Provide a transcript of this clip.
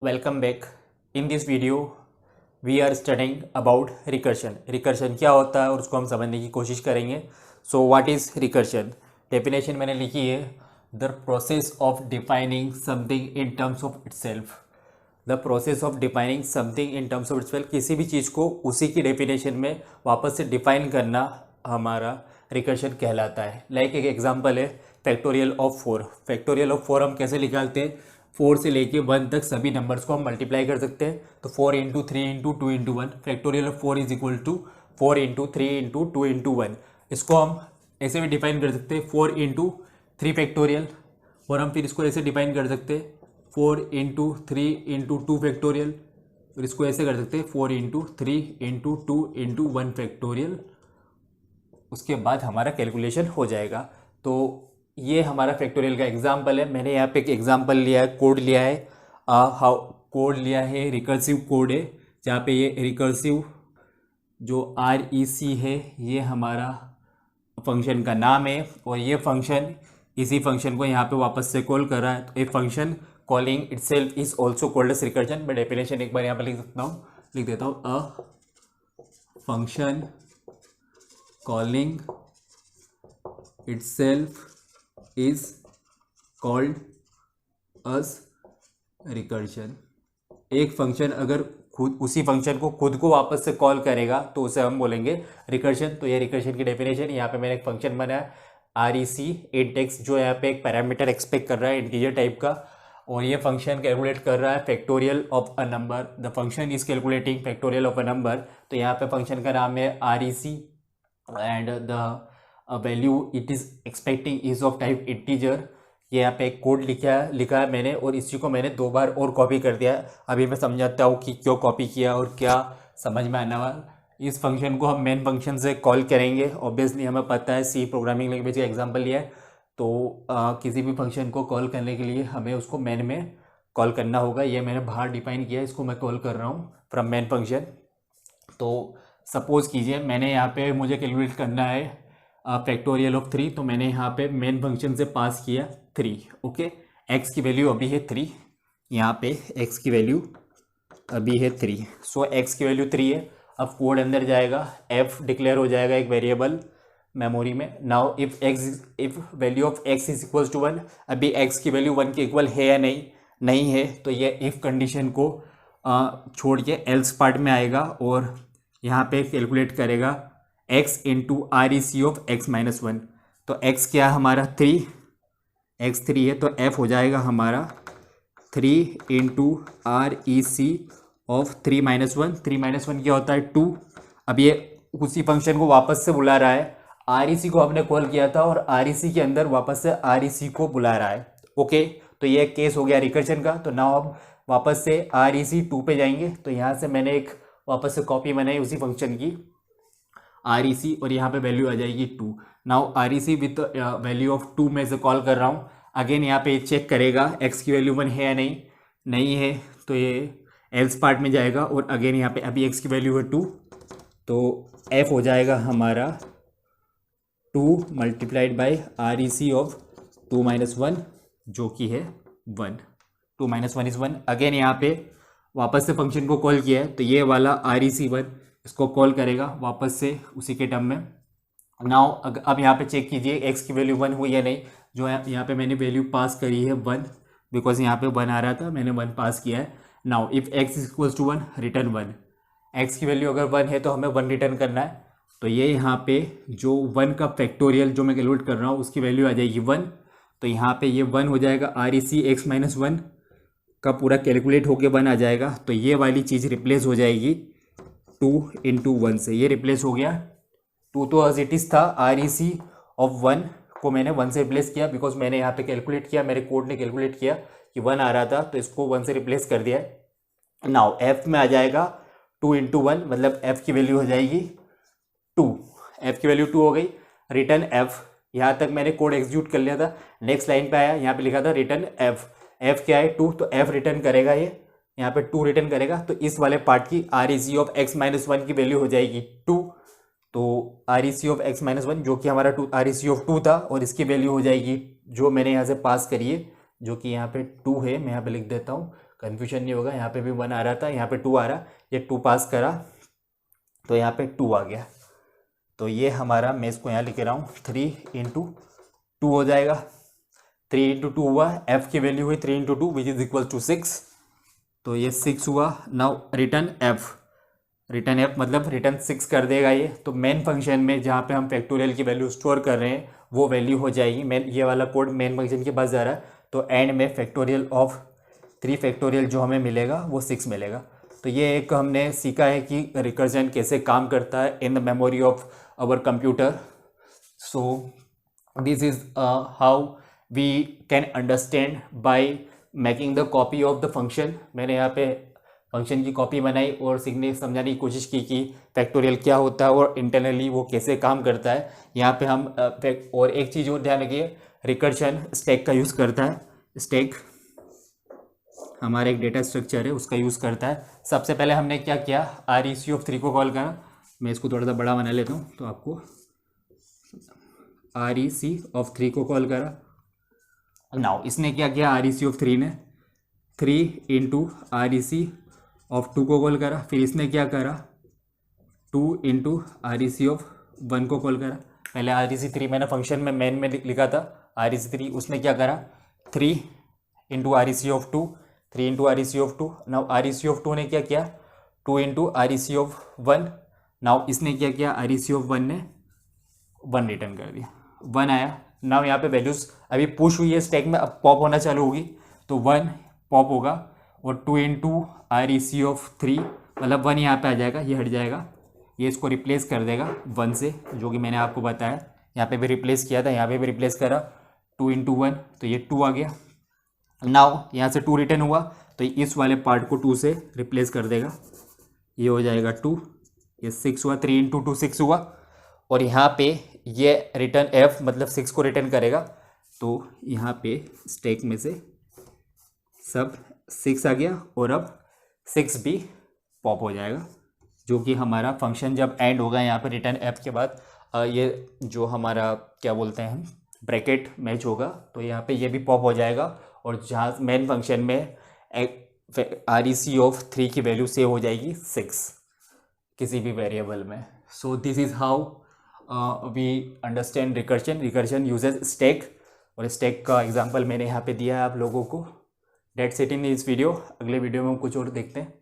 Welcome back. In this video, we are studying about recursion. Recursion क्या होता है और उसको हम समझने की कोशिश करेंगे. So what is recursion? Definition मैंने लिखी है, the process of defining something in terms of itself. The process of defining something in terms of itself. किसी भी चीज़ को उसी की डेफिनेशन में वापस से डिफाइन करना हमारा रिकर्शन कहलाता है. लाइक एक एग्जांपल है फैक्टोरियल ऑफ 4. फैक्टोरियल ऑफ 4 हम कैसे निकालते हैं? 4 से लेके 1 तक सभी नंबर्स को हम मल्टीप्लाई कर सकते हैं. तो 4 into 3 into 2 into 1. Factorial of 4 is equal to 4 into 3 into 2 into 1. इसको हम ऐसे भी डिफाइन कर सकते हैं 4 इंटू 3 फैक्टोरियल. और हम फिर इसको ऐसे डिफाइन कर सकते हैं 4 इंटू 3 इंटू 2 फैक्टोरियल. और इसको ऐसे कर सकते हैं 4 इंटू 3 इंटू 2 इंटू 1 फैक्टोरियल. उसके बाद हमारा कैलकुलेशन हो जाएगा. तो ये हमारा फैक्टोरियल का एग्जाम्पल है. मैंने यहाँ पे एक एग्जाम्पल लिया है, कोड लिया है, कोड लिया है, रिकर्सिव कोड है, जहाँ पे ये रिकर्सिव जो REC है ये हमारा फंक्शन का नाम है. और ये फंक्शन इसी फंक्शन को यहाँ पे वापस से कॉल कर रहा है. तो ये function calling itself is also called as recursion. मैं डेफिनेशन एक बार यहाँ पे लिख देता हूँ. A function calling itself is called as recursion. एक फंक्शन अगर खुद उसी फंक्शन को खुद को वापस से कॉल करेगा तो उसे हम बोलेंगे रिकर्शन. तो ये रिकर्शन की डेफिनेशन. यहाँ पे मैंने एक फंक्शन बनाया REC इंटेक्स, जो यहाँ पे एक पैरामीटर एक्सपेक्ट कर रहा है इंटीजर टाइप का. और ये फंक्शन कैलकुलेट कर रहा है factorial of a number. The function is calculating factorial of a number. तो यहाँ पे फंक्शन का नाम है REC and the value it is expecting is of type integer. ये यहाँ पे एक कोड लिखा है मैंने, और इसी को मैंने 2 बार और कॉपी कर दिया है. अभी मैं समझाता हूँ कि क्यों कॉपी किया और क्या समझ में आने वाला. इस फंक्शन को हम मेन फंक्शन से कॉल करेंगे. ऑब्वियसली हमें पता है C प्रोग्रामिंग लैंग्वेज का एग्जांपल लिया है. तो किसी भी फंक्शन को कॉल करने के लिए हमें उसको मेन में कॉल करना होगा. ये मैंने बाहर डिफाइन किया है, इसको मैं कॉल कर रहा हूँ फ्रॉम मेन फंक्शन. तो सपोज कीजिए मैंने यहाँ पे मुझे कैलकुलेट करना है फैक्टोरियल ऑफ 3. तो मैंने यहाँ पे मेन फंक्शन से पास किया 3. ओके, x की वैल्यू अभी है 3. यहाँ पे x की वैल्यू अभी है 3. सो x की वैल्यू 3 है. अब कोड अंदर जाएगा, f डिक्लेयर हो जाएगा एक वेरिएबल मेमोरी में. Now if value of x is equal to 1. अभी x की वैल्यू 1 के इक्वल है या नहीं है. तो ये इफ कंडीशन को छोड़ के एल्स पार्ट में आएगा और यहाँ पे कैलकुलेट करेगा x into REC of x minus 1. तो x क्या है हमारा 3, x 3 है. तो f हो जाएगा हमारा 3 into REC of 3 minus 1. 3 minus 1 क्या होता है 2. अब ये उसी फंक्शन को वापस से बुला रहा है. REC को हमने कॉल किया था और REC के अंदर वापस से REC को बुला रहा है. ओके, तो ये केस हो गया रिकर्शन का. तो नाउ अब वापस से REC 2 पे जाएंगे. तो यहाँ से मैंने एक वापस से कॉपी बनाई उसी फंक्शन की REC, और यहाँ पे वैल्यू आ जाएगी 2. Now REC with value of 2 में से कॉल कर रहा हूँ. अगेन यहाँ पे चेक करेगा x की वैल्यू 1 है या नहीं है. तो ये एल्स पार्ट में जाएगा और अगेन यहाँ पे अभी x की वैल्यू है 2. तो f हो जाएगा हमारा 2 multiplied by REC of 2 minus 1, जो कि है 1. 2 माइनस 1 इज 1. अगेन यहाँ पे वापस से फंक्शन को कॉल किया है. तो ये वाला REC1 इसको कॉल करेगा वापस से उसी के टर्म में. नाउ अब यहाँ पे चेक कीजिए x की वैल्यू 1 हुई या नहीं. जो यहाँ पे मैंने वैल्यू पास करी है 1, बिकॉज यहाँ पे 1 आ रहा था, मैंने 1 पास किया है. Now if x is equals to 1 return 1. x की वैल्यू अगर 1 है तो हमें 1 रिटर्न करना है. तो ये यहाँ पे जो 1 का फैक्टोरियल जो मैं कैलकुलेट कर रहा हूँ उसकी वैल्यू आ जाएगी 1. तो यहाँ पे ये 1 हो जाएगा. REC x माइनस 1 का पूरा कैलकुलेट होके 1 आ जाएगा. तो ये वाली चीज़ रिप्लेस हो जाएगी 2 इंटू 1 से. ये रिप्लेस हो गया. 2 तो एज इट इज़ था. REC ऑफ 1 को मैंने 1 से रिप्लेस किया, बिकॉज मैंने यहाँ पे कैलकुलेट किया, मेरे कोड ने कैलकुलेट किया कि 1 आ रहा था, तो इसको 1 से रिप्लेस कर दिया. नाउ f में आ जाएगा 2 इंटू 1, मतलब f की वैल्यू हो जाएगी 2. f की वैल्यू 2 हो गई. Return f. यहाँ तक मैंने कोड एग्जीक्यूट कर लिया था. नेक्स्ट लाइन पे आया, यहाँ पे लिखा था रिटर्न f. f क्या है 2. तो f रिटर्न करेगा, ये यहाँ पे 2 रिटर्न करेगा. तो इस वाले पार्ट की REC ऑफ x माइनस 1 की वैल्यू हो जाएगी 2. तो REC ऑफ x माइनस 1 जो कि हमारा REC ऑफ 2 था, और इसकी वैल्यू हो जाएगी जो मैंने यहाँ से पास करी है, जो कि यहाँ पे 2 है. मैं यहाँ पे लिख देता हूँ कन्फ्यूजन नहीं होगा। यहाँ पे भी 1 आ रहा था, यहाँ पे 2 आ रहा, ये 2 पास करा तो यहाँ पे 2 आ गया। तो ये हमारा, मैं इसको यहाँ लिख रहा हूँ 3 इंटू 2 हो जाएगा। 3 इंटू 2 हुआ, एफ की वैल्यू हुई 3 into 2 which is equal to 6, तो ये 6 हुआ। नाउ रिटर्न एफ मतलब रिटर्न 6 कर देगा ये। तो मेन फंक्शन में जहाँ पे हम फैक्टोरियल की वैल्यू स्टोर कर रहे हैं वो वैल्यू हो जाएगी, मेन ये वाला कोड मेन फंक्शन के पास जा रहा है, तो एंड में फैक्टोरियल ऑफ 3 फैक्टोरियल जो हमें मिलेगा वो 6 मिलेगा। तो ये एक हमने सीखा है कि रिकर्जन कैसे काम करता है in the memory of our computer. So this is how we can understand by making the copy of the function. मैंने यहाँ पे फंक्शन की कॉपी बनाई और समझाने की कोशिश की कि फैक्टोरियल क्या होता है और इंटरनली वो कैसे काम करता है। यहाँ पे हम और एक चीज़ और ध्यान रखिए, रिकर्शन स्टैक का यूज़ करता है। स्टैक हमारा एक डेटा स्ट्रक्चर है, उसका यूज़ करता है। सबसे पहले हमने क्या किया, REC(3) को कॉल करा। मैं इसको थोड़ा सा बड़ा बना लेता हूँ तो आपको, REC(3) को कॉल करा। नाउ इसने क्या किया, REC(3) ने 3 इंटू REC(2) को कॉल करा। फिर इसने क्या करा, 2 इंटू REC(1) को कॉल करा। पहले REC(3) मैंने फंक्शन में मेन में लिखा था, REC(3) उसने क्या करा, 3 into REC(2), 3 into REC(2). Now REC(2) ने क्या किया, 2 इंटू REC(1). नाउ इसने क्या किया, REC(1) ने 1 रिटर्न कर दिया, 1 आया। नाउ यहाँ पे वैल्यूज अभी पुश हुई है स्टैक में, अब पॉप होना चालू होगी तो 1 पॉप होगा और 2 इंटू REC(3) मतलब 1 यहाँ पे आ जाएगा, ये हट जाएगा, ये इसको रिप्लेस कर देगा 1 से, जो कि मैंने आपको बताया। यहाँ पे भी रिप्लेस किया था, यहाँ पे भी रिप्लेस करा, 2 इंटू 1 तो ये 2 आ गया। नाउ यहाँ से 2 रिटर्न हुआ तो इस वाले पार्ट को 2 से रिप्लेस कर देगा, ये हो जाएगा 2, ये 6 हुआ, 3 इंटू 2 6 हुआ। और यहाँ पे ये रिटर्न एफ मतलब 6 को रिटर्न करेगा, तो यहाँ पे स्टैक में से सब 6 आ गया और अब 6 भी पॉप हो जाएगा, जो कि हमारा फंक्शन जब एंड होगा यहाँ पे रिटर्न एफ के बाद ये जो हमारा क्या बोलते हैं ब्रैकेट मैच होगा, तो यहाँ पे ये भी पॉप हो जाएगा। और जहाँ मेन फंक्शन में REC(3) की वैल्यू सेव हो जाएगी 6 किसी भी वेरिएबल में। So this is how we understand recursion uses stack, और स्टैक का एग्जांपल मैंने यहाँ पे दिया है आप लोगों को। That's it in this video. अगले वीडियो में हम कुछ और देखते हैं।